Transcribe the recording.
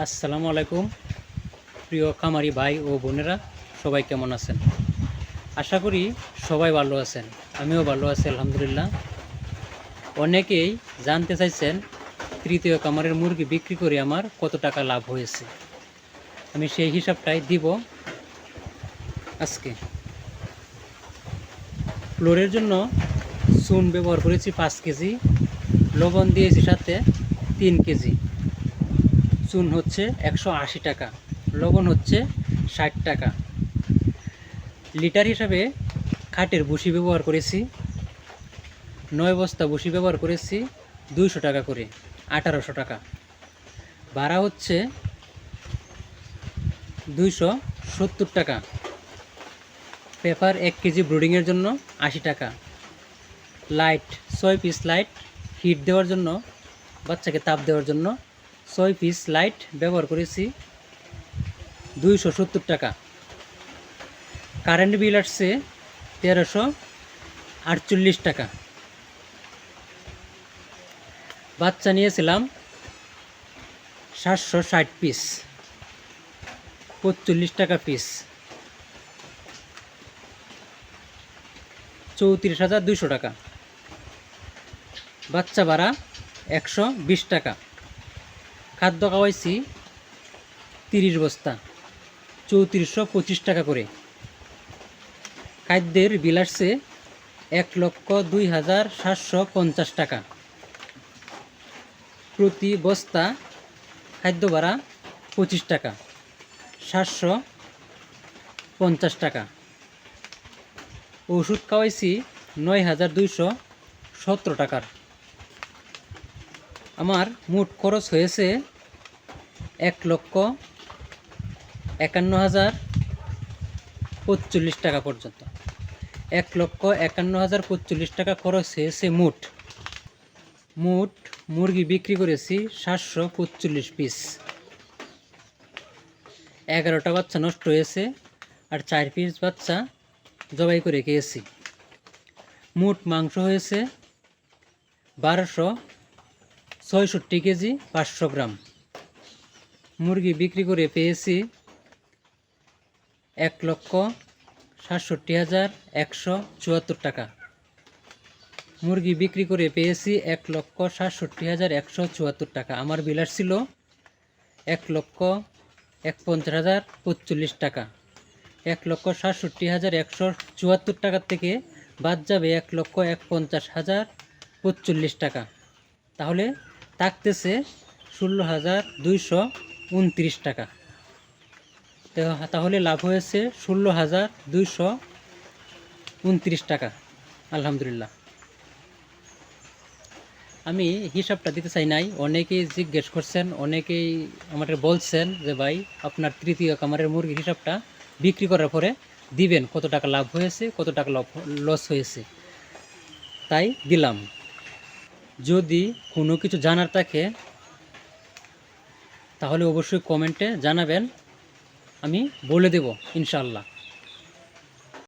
আসসালামু আলাইকুম প্রিয় খামারি ভাই ও বোনেরা, সবাই কেমন আছেন? আশা করি সবাই ভালো আছেন। আমিও ভালো আছি আলহামদুলিল্লাহ। অনেকেই জানতে চাইছেন তৃতীয় খামারের মুরগি বিক্রি করে আমার কত টাকা লাভ হয়েছে। আমি সেই হিসাবটাই দিব আজকে। ফ্লোরের জন্য চুন ব্যবহার করেছি 5 কেজি, লবণ দিয়েছি সাথে 3 কেজি। চুন হচ্ছে 180 টাকা, লবণ হচ্ছে 60 টাকা। লিটার হিসাবে খাটের ভুসি ব্যবহার করেছি, 9 বস্তা ভুসি ব্যবহার করেছি 200 টাকা করে, 1800 টাকা। ভাড়া হচ্ছে 270 টাকা। পেপার 1 কেজি ব্রুডিংয়ের জন্য 80 টাকা। লাইট 6 পিস লাইট হিট দেওয়ার জন্য, বাচ্চাকে তাপ দেওয়ার জন্য 6 পিস লাইট ব্যবহার করেছি 270 টাকা। কারেন্ট বিল আসছে 1348 টাকা। বাচ্চা নিয়েছিলাম 760 পিস, 45 টাকা পিস, 34,200 টাকা। বাচ্চা ভাড়া 120 টাকা। খাদ্য খাওয়াইছি 30 বস্তা, 3425 টাকা করে। খাদ্যের বিল আসছে 1,02,750 টাকা। প্রতি বস্তা খাদ্য ভাড়া 25 টাকা, 750 টাকা। ওষুধ খাওয়াইছি 9,217 টাকার। আমার মোট খরচ হয়েছে 1,51,045 টাকা পর্যন্ত। 1,51,045 টাকা খরচ হয়েছে মোট। মুরগি বিক্রি করেছি 745 পিস। 11টা বাচ্চা নষ্ট হয়েছে আর 4 পিস বাচ্চা জবাই করে খেয়েছি। মোট মাংস হয়েছে 1266 কেজি 500 গ্রাম। মুরগি বিক্রি করে পেয়েছি 1,67,174 টাকা। মুরগি বিক্রি করে পেয়েছি 1,67,174 টাকা। আমার বিল ছিল 1,41,045 টাকা। 1,67,174 টাকার থেকে বাদ যাবে 1,41,045 টাকা। তাহলে থাকতেছে 16,229 টাকা। তাহলে লাভ হয়েছে 16,229 টাকা। আলহামদুলিল্লাহ। আমি হিসাবটা দিতে চাই নাই, অনেকেই জিজ্ঞেস করছেন, অনেকেই আমাদের বলছেন যে ভাই আপনার তৃতীয় খামারের মুরগির হিসাবটা বিক্রি করার পরে দিবেন, কত টাকা লাভ হয়েছে, কত টাকা লস হয়েছে। তাই দিলাম। যদি কোনো কিছু জানার থাকে তাহলে অবশ্যই কমেন্টে জানাবেন, আমি বলে দেব ইনশাআল্লাহ।